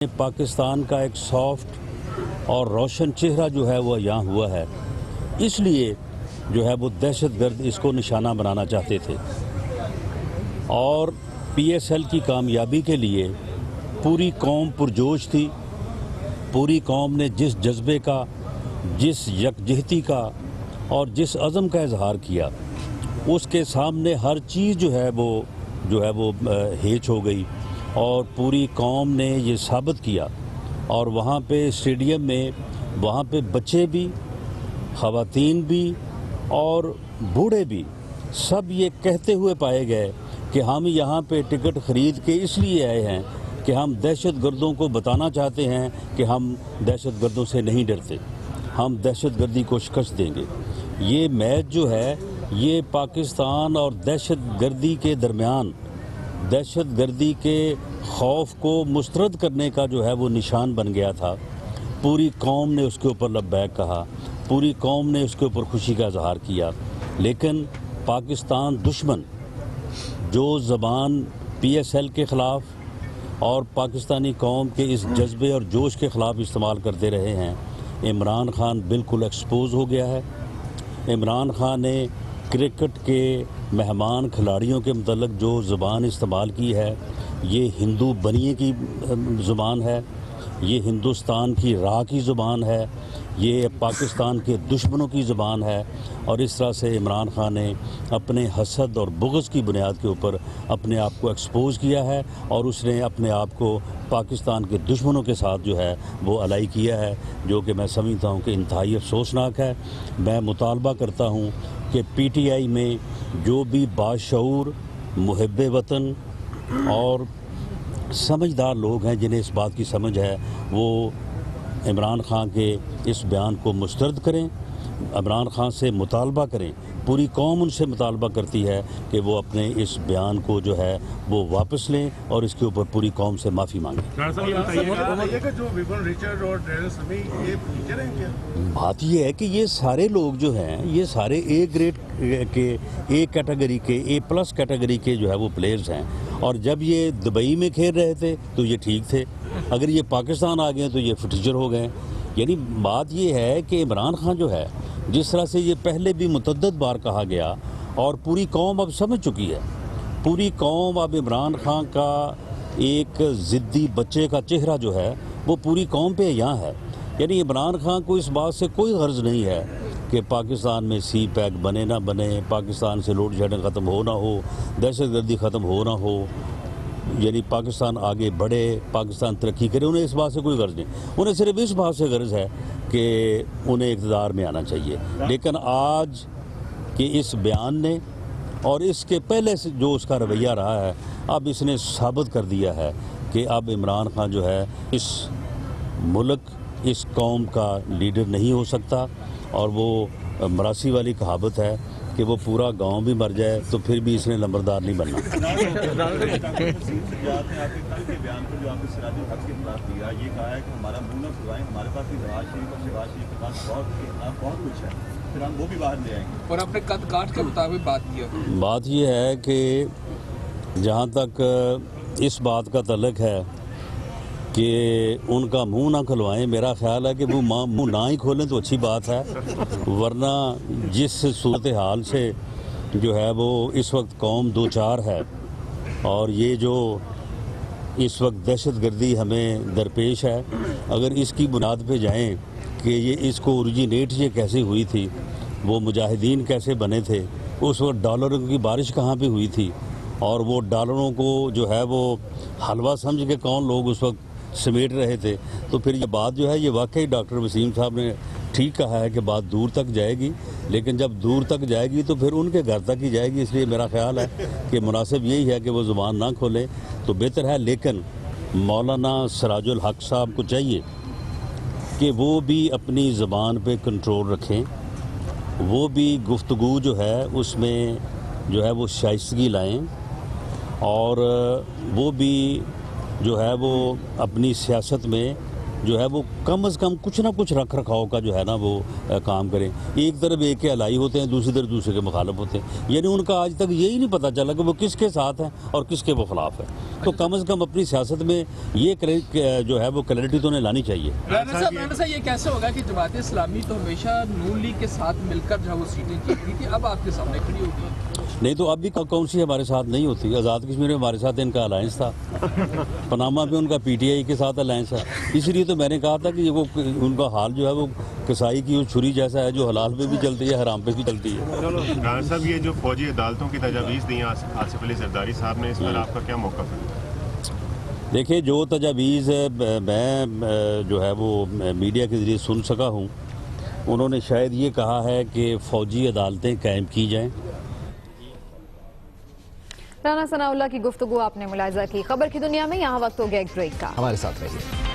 پاکستان کا ایک سافٹ اور روشن چہرہ جو ہے وہ یہاں ہوا ہے، اس لیے جو ہے وہ دہشت گرد اس کو نشانہ بنانا چاہتے تھے، اور پی ایس ایل کی کامیابی کے لیے پوری قوم پرجوش تھی۔ پوری قوم نے جس جذبے کا، جس یکجہتی کا اور جس عزم کا اظہار کیا، اس کے سامنے ہر چیز جو ہے وہ ہیچ ہو گئی، اور پوری قوم نے یہ ثابت کیا۔ اور وہاں پہ اسٹیڈیم میں وہاں پہ بچے بھی، خواتین بھی اور بوڑھے بھی سب یہ کہتے ہوئے پائے گئے کہ ہم یہاں پہ ٹکٹ خرید کے اس لیے آئے ہیں کہ ہم دہشت گردوں کو بتانا چاہتے ہیں کہ ہم دہشت گردوں سے نہیں ڈرتے، ہم دہشت گردی کو شکست دیں گے۔ یہ میچ جو ہے یہ پاکستان اور دہشت گردی کے درمیان دہشت گردی کے خوف کو مسترد کرنے کا جو ہے وہ نشان بن گیا تھا۔ پوری قوم نے اس کے اوپر لبیک کہا، پوری قوم نے اس کے اوپر خوشی کا اظہار کیا، لیکن پاکستان دشمن جو زبان پی ایس ایل کے خلاف اور پاکستانی قوم کے اس جذبے اور جوش کے خلاف استعمال کرتے رہے ہیں، عمران خان بالکل ایکسپوز ہو گیا ہے۔ عمران خان نے کرکٹ کے مہمان کھلاڑیوں کے متعلق جو زبان استعمال کی ہے، یہ ہندو بنیے کی زبان ہے، یہ ہندوستان کی راہ کی زبان ہے، یہ پاکستان کے دشمنوں کی زبان ہے، اور اس طرح سے عمران خان نے اپنے حسد اور بغض کی بنیاد کے اوپر اپنے آپ کو ایکسپوز کیا ہے، اور اس نے اپنے آپ کو پاکستان کے دشمنوں کے ساتھ جو ہے وہ الائی کیا ہے، جو کہ میں سمجھتا ہوں کہ انتہائی افسوسناک ہے۔ میں مطالبہ کرتا ہوں کہ پی ٹی آئی میں جو بھی باشعور، محب وطن اور سمجھدار لوگ ہیں جنہیں اس بات کی سمجھ ہے، وہ عمران خان کے اس بیان کو مسترد کریں، عمران خان سے مطالبہ کریں۔ پوری قوم ان سے مطالبہ کرتی ہے کہ وہ اپنے اس بیان کو جو ہے وہ واپس لیں اور اس کے اوپر پوری قوم سے معافی مانگیں۔ بات یہ ہے کہ یہ سارے لوگ جو ہیں، یہ سارے اے گریڈ کے، اے کیٹیگری کے، اے پلس کیٹیگری کے جو ہے وہ پلیئرز ہیں، اور جب یہ دبئی میں کھیل رہے تھے تو یہ ٹھیک تھے، اگر یہ پاکستان آ گئے تو یہ فٹیچر ہو گئے۔ یعنی بات یہ ہے کہ عمران خان جو ہے، جس طرح سے یہ پہلے بھی متعدد بار کہا گیا اور پوری قوم اب سمجھ چکی ہے، پوری قوم اب عمران خان کا ایک ضدی بچے کا چہرہ جو ہے وہ پوری قوم پہ یہاں ہے۔ یعنی عمران خان کو اس بات سے کوئی غرض نہیں ہے کہ پاکستان میں سی پیک بنے نہ بنے، پاکستان سے لوڈ شیڈنگ ختم ہو نہ ہو، دہشت گردی ختم ہو نہ ہو، یعنی پاکستان آگے بڑھے، پاکستان ترقی کرے، انہیں اس بات سے کوئی غرض نہیں۔ انہیں صرف اس بات سے غرض ہے کہ انہیں اقتدار میں آنا چاہیے۔ لیکن آج کے اس بیان نے اور اس کے پہلے سے جو اس کا رویہ رہا ہے، اب اس نے ثابت کر دیا ہے کہ اب عمران خان جو ہے اس ملک، اس قوم کا لیڈر نہیں ہو سکتا، اور وہ مراسی والی کہاوت ہے کہ وہ پورا گاؤں بھی مر جائے تو پھر بھی اس نے لمبردار نہیں بننا۔ اور اپنے قد کاٹ کے مطابق بات کیا۔ بات یہ ہے کہ جہاں تک اس بات کا تعلق ہے کہ ان کا منہ نہ کھلوائیں، میرا خیال ہے کہ وہ منہ نہ ہی کھولیں تو اچھی بات ہے، ورنہ جس صورتحال سے جو ہے وہ اس وقت قوم دو چار ہے، اور یہ جو اس وقت دہشت گردی ہمیں درپیش ہے، اگر اس کی بنیاد پہ جائیں کہ یہ اس کو اوریجنیٹ یہ کیسے ہوئی تھی، وہ مجاہدین کیسے بنے تھے، اس وقت ڈالروں کی بارش کہاں پہ ہوئی تھی، اور وہ ڈالروں کو جو ہے وہ حلوہ سمجھ کے کون لوگ اس وقت سمیٹ رہے تھے، تو پھر یہ بات جو ہے یہ واقعی ڈاکٹر وسیم صاحب نے ٹھیک کہا ہے کہ بات دور تک جائے گی، لیکن جب دور تک جائے گی تو پھر ان کے گھر تک ہی جائے گی، اس لیے میرا خیال ہے کہ مناسب یہی ہے کہ وہ زبان نہ کھولیں تو بہتر ہے۔ لیکن مولانا سراج الحق صاحب کو چاہیے کہ وہ بھی اپنی زبان پہ کنٹرول رکھیں، وہ بھی گفتگو جو ہے اس میں جو ہے وہ شائستگی لائیں، اور وہ بھی جو ہے وہ اپنی سیاست میں جو ہے وہ کم از کم کچھ نہ کچھ رکھ رکھاؤ کا جو ہے نا وہ کام کریں. ایک طرف ایک کے الائی ہوتے ہیں, دوسری طرف دوسرے کے مخالف ہوتے ہیں, یعنی ان کا آج تک یہی نہیں پتہ چلا کہ وہ کس کے ساتھ ہیں اور کس کے وہ خلاف ہیں. تو کم از کم اپنی سیاست میں یہ جو ہے وہ کلیئرٹی تو انہیں لانی چاہیے. رانا صاحب یہ کیسے ہوگا کہ جماعت اسلامی تو ہمیشہ نون لیگ کے ساتھ مل کر جو ہے وہ سیٹیں جیتتی تھی, اب آپ کے سامنے کھڑی ہوگی؟ نہیں تو اب بھی کون سی ہمارے ساتھ نہیں ہوتی. آزاد کشمیر میں ہمارے ساتھ ان کا الائنس تھا, پاناما میں ان کا پی ٹی آئی کے ساتھ الائنس ہے. اسی لیے تو میں نے کہا تھا کہ وہ ان کا حال جو ہے وہ کسائی کی چھری جیسا ہے, جو حلال پہ بھی چلتی ہے حرام پہ بھی چلتی ہے. رانا صاحب یہ جو فوجی عدالتوں کی تجاویز دی ہیں آصف علی زرداری صاحب نے, اس پر آپ کا کیا موقف ہے؟ دیکھیں جو تجاویز میں جو ہے وہ میڈیا کے ذریعے سن سکا ہوں, انہوں نے شاید یہ کہا ہے کہ فوجی عدالتیں قائم کی جائیں. رانا ثناء اللہ کی گفتگو آپ نے ملاحظہ کی. خبر کی دنیا میں یہاں وقت ہو گیا ایک بریک کا, ہمارے ساتھ رہیے.